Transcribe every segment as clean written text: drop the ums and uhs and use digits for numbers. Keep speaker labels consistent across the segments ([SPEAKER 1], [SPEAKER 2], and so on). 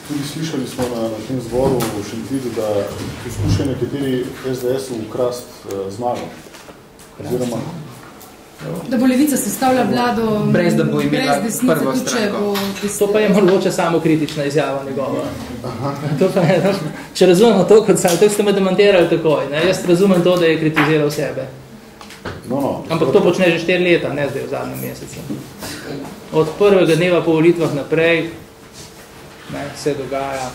[SPEAKER 1] tudi slišali smo na tem zboru v Šentvidu, da poskušajo nekateri SDS-u ukrast zmago. Oziroma,
[SPEAKER 2] da bo Levica sestavlja vlado
[SPEAKER 3] brez da bo imela prvo stranko.
[SPEAKER 4] To pa je mogoče samo kritična izjava njegova. To pa je, če razumemo to, kot ste me demantirali takoj. Ne? Jaz razumem to, da je kritiziral sebe. Ampak to počne že 4 leta, ne zdaj v zadnjem mesecu. Od prvega dneva po volitvah naprej se dogaja.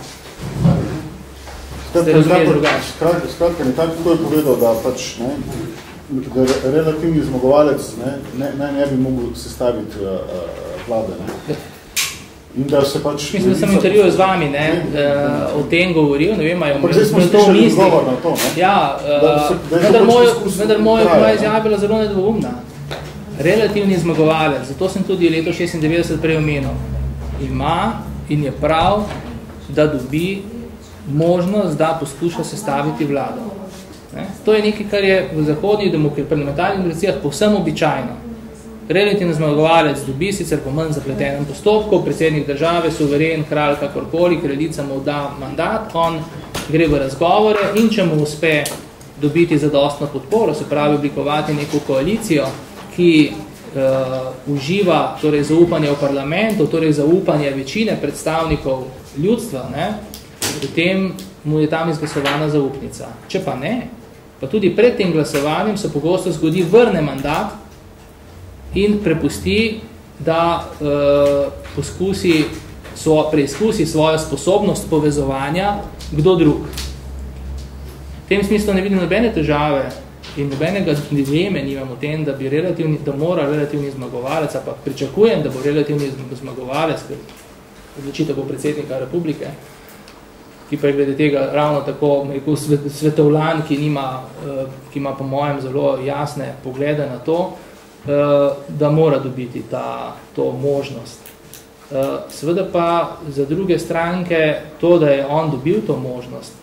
[SPEAKER 1] Skratka, nekako tako je povedal, da pač da relativni zmagovalec ne bi mogel sestaviti vlade. In da se pač...
[SPEAKER 4] Mislim, da sem intervjuval z vami, o tem govoril, ne vem, ali smo to misli. Ja, vendar moja izjava bila zelo nedvoumna. Relativni zmagovalec, zato sem tudi leto 96 prej omenil, ima in je prav, da dobi možnost, da poskuša sestaviti vlado. To je nekaj, kar je v zahodnih parlamentarnih demokracijah povsem običajno. Relativni zmagovalec dobi sicer po manj zapletenem postopku, predsednik države, suveren, kralj, kakorkoli, kraljica mu da mandat, on gre v razgovore in če mu uspe dobiti zadostno podporo, se pravi oblikovati neko koalicijo, ki uživa torej zaupanje v parlamentu, torej zaupanje večine predstavnikov ljudstva, potem mu je tam izglasovana zaupnica. Če pa ne, pa tudi pred tem glasovanjem se pogosto zgodi vrne mandat in prepusti, da preizkusi svojo sposobnost povezovanja kdo drug. V tem smislu ne vidim nobene težave in nobenega dileme nimam v tem, da mora relativni zmagovalec, pa pričakujem, da bo relativni zmagovalec, ker odločitev bo predsednika republike, ki pa je glede tega ravno tako svetovlan, ki ima po mojem zelo jasne poglede na to, da mora dobiti to možnost. Seveda pa za druge stranke to, da je on dobil to možnost,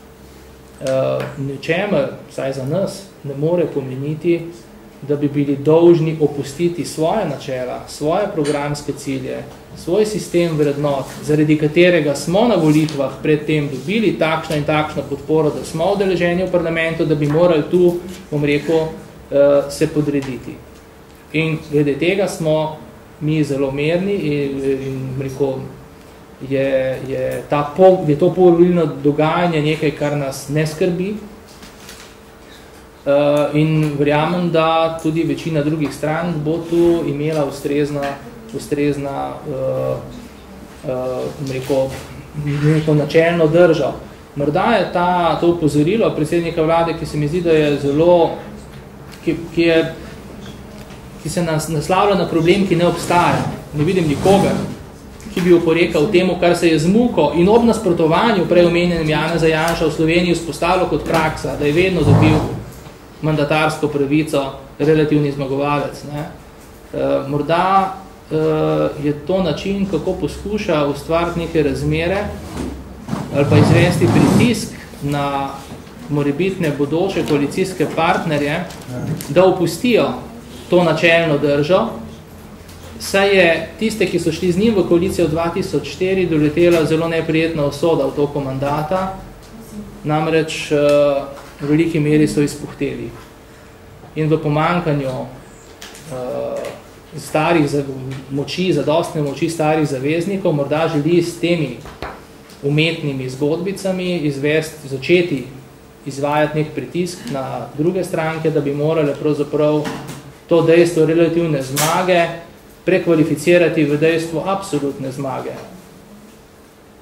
[SPEAKER 4] ničemer, vsaj za nas, ne more pomeniti, da bi bili dolžni opustiti svoje načela, svoje programske cilje, svoj sistem vrednot, zaradi katerega smo na volitvah predtem dobili takšno in takšno podporo, da smo udeleženi v parlamentu, da bi morali tu, bom rekel, se podrediti. In glede tega smo mi zelo merni in rekel, je to povolilno dogajanje nekaj, kar nas ne skrbi. In verjamem, da tudi večina drugih strank bo tu imela ustrezna neko načelno držo. Morda je to upozorilo predsednika vlade, ki se mi zdi, da je zelo, ki se naslavlja na problem, ki ne obstaja. Ne vidim nikogar, ki bi oporekal temu, kar se je z muko in ob nasprotovanju prej omenjenem Janeza Janša v Sloveniji vzpostavilo kot praksa, da je vedno dobil mandatarsko pravico relativni zmagovalec. Morda je to način, kako poskuša ustvariti neke razmere ali pa izvesti pritisk na morebitne bodoče koalicijske partnerje, da opustijo to načelno držo, saj je tiste, ki so šli z njim v koalicijo 2004, doletela zelo neprijetna usoda v toku mandata, namreč v veliki meri so izpuhteli. In v pomanjkanju zadostne moči starih zaveznikov, morda želi s temi umetnimi zgodbicami začeti izvajati nek pritisk na druge stranke, da bi morale pravzaprav to dejstvo relativne zmage prekvalificirati v dejstvo absolutne zmage.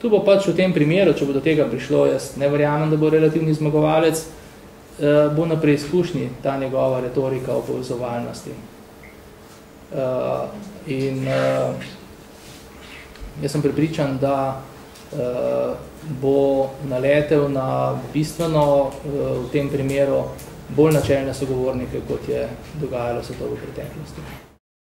[SPEAKER 4] Tu bo pač v tem primeru, če bo do tega prišlo, jaz ne verjamem, da bo relativni zmagovalec, bo na preizkušnji ta njegova retorika o povezovalnosti. In jaz sem prepričan, da bo naletel na bistveno v tem primeru bolj načelne sogovornike, kot je dogajalo se to v preteklosti.